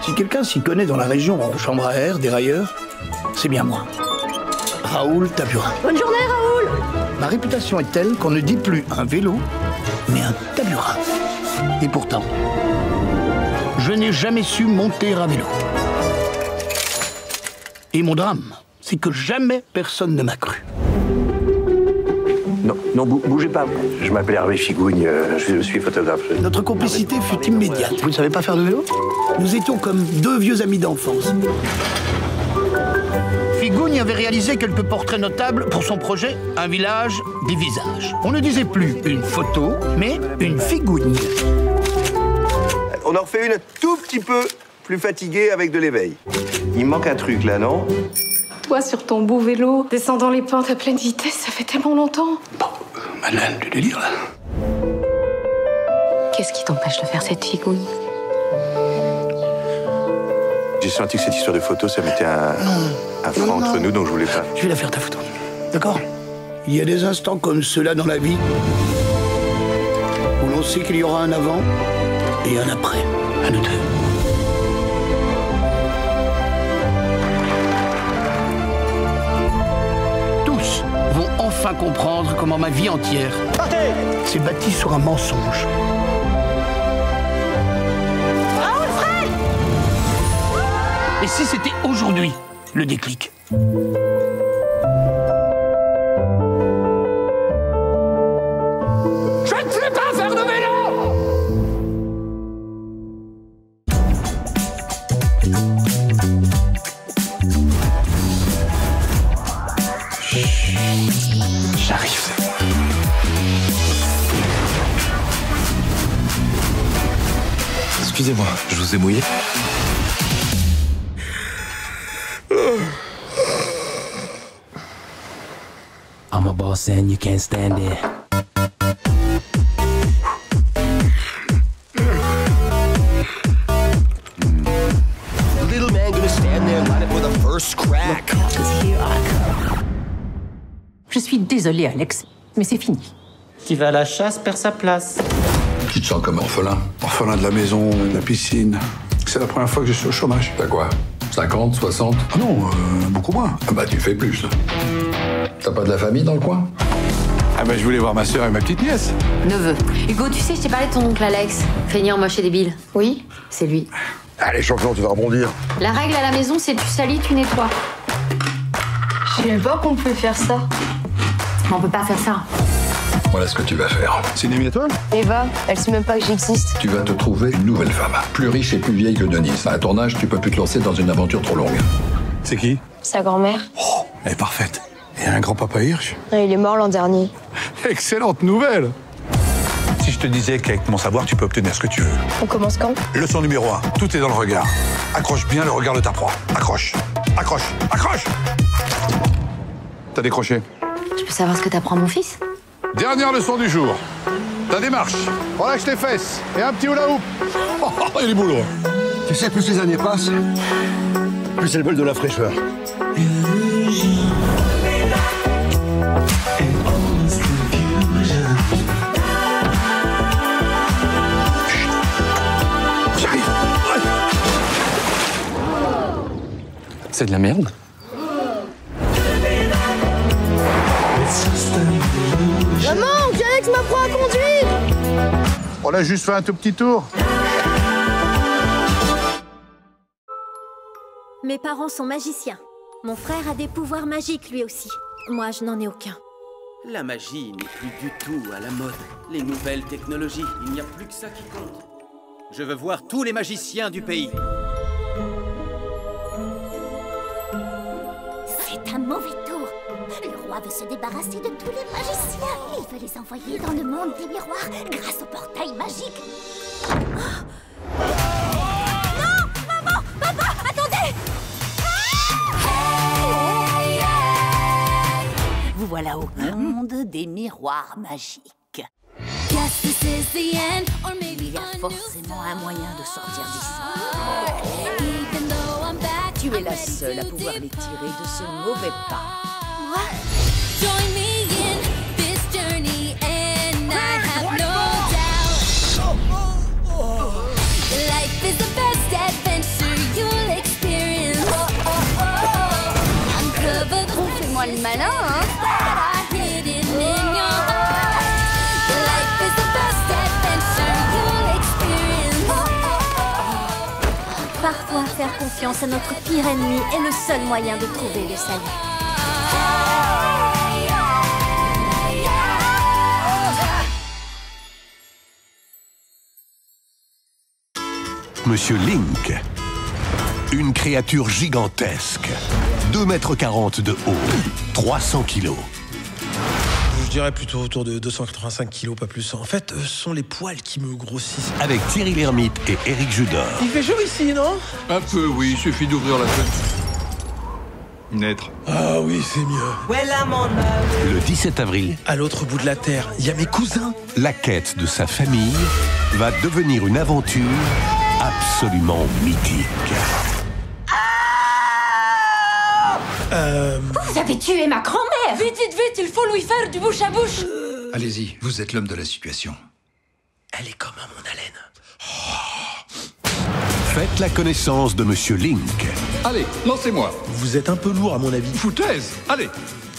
Si quelqu'un s'y connaît dans la région en chambre à air, dérailleur, c'est bien moi. Raoul Taburin. Bonne journée, Raoul! Ma réputation est telle qu'on ne dit plus un vélo, mais un taburin. Et pourtant, je n'ai jamais su monter à vélo. Et mon drame, c'est que jamais personne ne m'a cru. Non, bougez pas. Je m'appelle Hervé Figougne, je suis photographe. Notre complicité fut immédiate. Vous ne savez pas faire de vélo? Nous étions comme deux vieux amis d'enfance. Figougne avait réalisé quelques portraits notables pour son projet « Un village, des visages ». On ne disait plus une photo, mais une figougne. On en refait une tout petit peu plus fatiguée avec de l'éveil. Il manque un truc là, non? Toi, sur ton beau vélo, descendant les pentes à pleine vitesse, ça fait tellement longtemps. Bon, Madeleine, du délire, là. Qu'est-ce qui t'empêche de faire cette figouille? J'ai senti que cette histoire de photo, ça mettait un frein entre nous, donc je voulais pas. Je vais la faire, ta photo. D'accord? Il y a des instants comme ceux-là dans la vie où l'on sait qu'il y aura un avant et un après. À nous deux. Tous vont enfin comprendre comment ma vie entière s'est bâtie sur un mensonge. Et si c'était aujourd'hui le déclic? Je ne sais pas faire de vélo! J'arrive. Excusez-moi, je vous ai mouillé. I'm a boss and you can't stand it. Little man gonna stand there light up with a first crack. Je suis désolée, Alex, mais c'est fini. Qui va à la chasse perd sa place. Tu te sens comme orphelin? Orphelin de la maison, de la piscine. C'est la première fois que je suis au chômage. T'as quoi? 50, 60? Ah non, beaucoup moins. Ah bah tu fais plus, là. T'as pas de la famille dans le coin? Ah bah je voulais voir ma sœur et ma petite nièce. Neveu. Hugo, tu sais, je t'ai parlé de ton oncle Alex. Feignant, moche et débile. Oui, c'est lui. Allez, champion, tu vas rebondir. La règle à la maison, c'est tu salis, tu nettoies. Je savais pas qu'on pouvait faire ça. On peut pas faire ça. Voilà ce que tu vas faire. C'est une amie à toi? Eva, elle sait même pas que j'existe. Tu vas te trouver une nouvelle femme, plus riche et plus vieille que Denise. À ton âge, tu peux plus te lancer dans une aventure trop longue. C'est qui? Sa grand-mère. Oh, elle est parfaite. Et un grand-papa Hirsch. Il est mort l'an dernier. Excellente nouvelle! Si je te disais qu'avec mon savoir, tu peux obtenir ce que tu veux. On commence quand? Leçon numéro 1, tout est dans le regard. Accroche bien le regard de ta proie. Accroche, accroche, accroche! T'as décroché. Je peux savoir ce que t'apprends, mon fils? Dernière leçon du jour. Ta démarche. Relâche tes fesses. Et un petit hula hoop. Oh, il est boulot. Tu sais, plus les années passent, plus elles veulent de la fraîcheur. J'arrive. C'est de la merde. Maman, Alex m'apprend à conduire! On a juste fait un tout petit tour. Mes parents sont magiciens. Mon frère a des pouvoirs magiques lui aussi. Moi, je n'en ai aucun. La magie n'est plus du tout à la mode. Les nouvelles technologies, il n'y a plus que ça qui compte. Je veux voir tous les magiciens du pays. C'est un mauvais tour. Le roi veut se débarrasser de tous les magiciens. Il veut les envoyer dans le monde des miroirs grâce au portail magique. Non! Maman! Papa! Attendez! Vous voilà au monde des miroirs magiques. Il y a forcément un moyen de sortir d'ici. Tu es la seule à pouvoir les tirer de ce mauvais pas. Moi? Join me in this journey and I have no doubt. Life is the best adventure Parfois, faire confiance à notre pire ennemi est le seul moyen de trouver le salut. Monsieur Link, une créature gigantesque, 2,40 m de haut, 300 kg. Je dirais plutôt autour de 285 kilos, pas plus. En fait, ce sont les poils qui me grossissent. Avec Thierry Lhermitte et Éric Judor. Il fait chaud ici, non? Un peu, oui, il suffit d'ouvrir la fenêtre. Naître. Ah oui, c'est mieux. Le 17 avril, À l'autre bout de la terre, il y a mes cousins. la quête de sa famille va devenir une aventure absolument mythique. Vous avez tué ma grand-mère! Vite, vite, vite, il faut lui faire du bouche à bouche! Allez-y, vous êtes l'homme de la situation. Elle est comme à mon haleine. Faites la connaissance de Monsieur Link. Allez, lancez-moi. Vous êtes un peu lourd, à mon avis. Foutaise. Allez,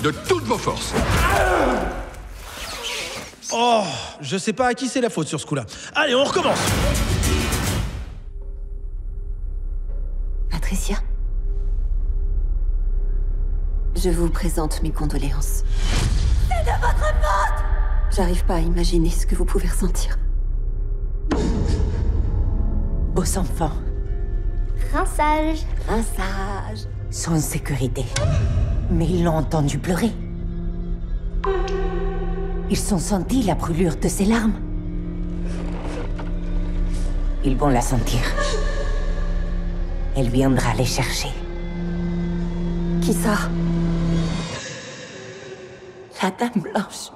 de toutes vos forces. Oh, je sais pas à qui c'est la faute sur ce coup-là. Allez, on recommence. Patricia, je vous présente mes condoléances. C'est de votre faute! J'arrive pas à imaginer ce que vous pouvez ressentir. Aux enfants, Rinçage. Rinçage. sont en sécurité. Mais ils l'ont entendu pleurer. Ils ont senti la brûlure de ses larmes. Ils vont la sentir. Elle viendra les chercher. Qui ça? La Dame Blanche.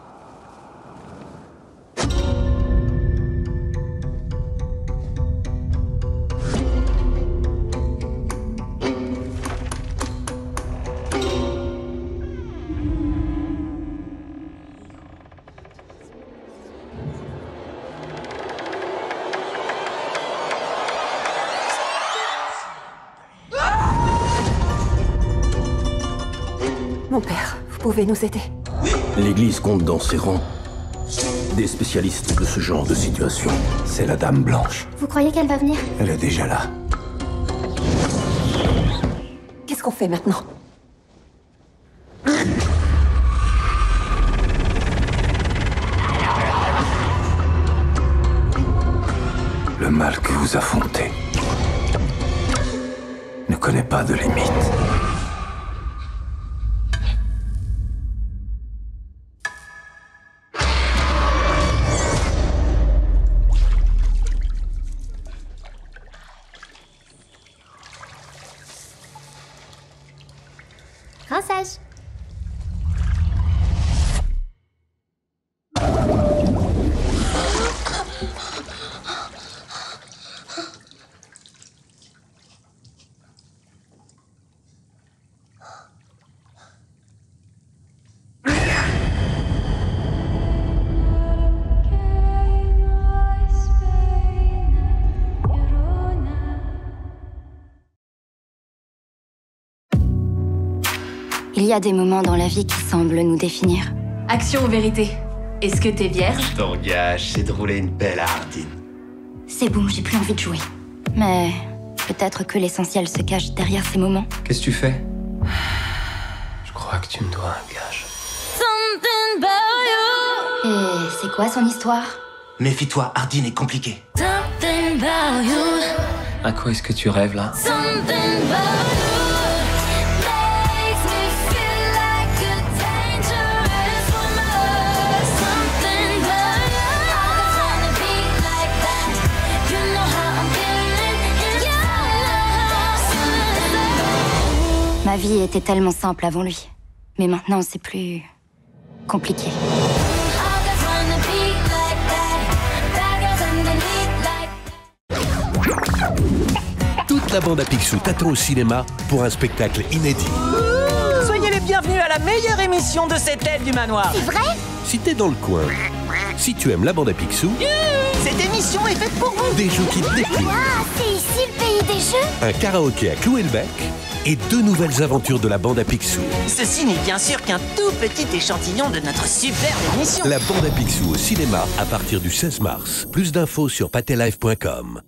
Mon père, vous pouvez nous aider? L'Église compte dans ses rangs des spécialistes de ce genre de situation. C'est la Dame Blanche. Vous croyez qu'elle va venir? Elle est déjà là. Qu'est-ce qu'on fait maintenant? Le mal que vous affrontez ne connaît pas de limite. Rinçage. Il y a des moments dans la vie qui semblent nous définir. Action ou vérité? Est-ce que t'es vierge? Je t'engage, c'est de rouler une belle Hardin. C'est bon, j'ai plus envie de jouer. Mais peut-être que l'essentiel se cache derrière ces moments. Qu'est-ce que tu fais? Je crois que tu me dois un gage. Et c'est quoi son histoire? Méfie-toi, Hardin est compliqué. À quoi est-ce que tu rêves là? Ma vie était tellement simple avant lui. Mais maintenant, c'est plus compliqué. Toute la bande à Picsou t'attend au cinéma pour un spectacle inédit. Soyez les bienvenus à la meilleure émission de cette aile du manoir. C'est vrai? Si t'es dans le coin, Si tu aimes la bande à Picsou, cette émission est faite pour vous. des jeux qui te découvrent, Ah, c'est ici le pays des jeux? un karaoké à clouer le bec et 2 nouvelles aventures de la bande à Picsou. Ceci n'est bien sûr qu'un tout petit échantillon de notre superbe émission. La bande à Picsou au cinéma à partir du 16 mars. Plus d'infos sur patelive.com.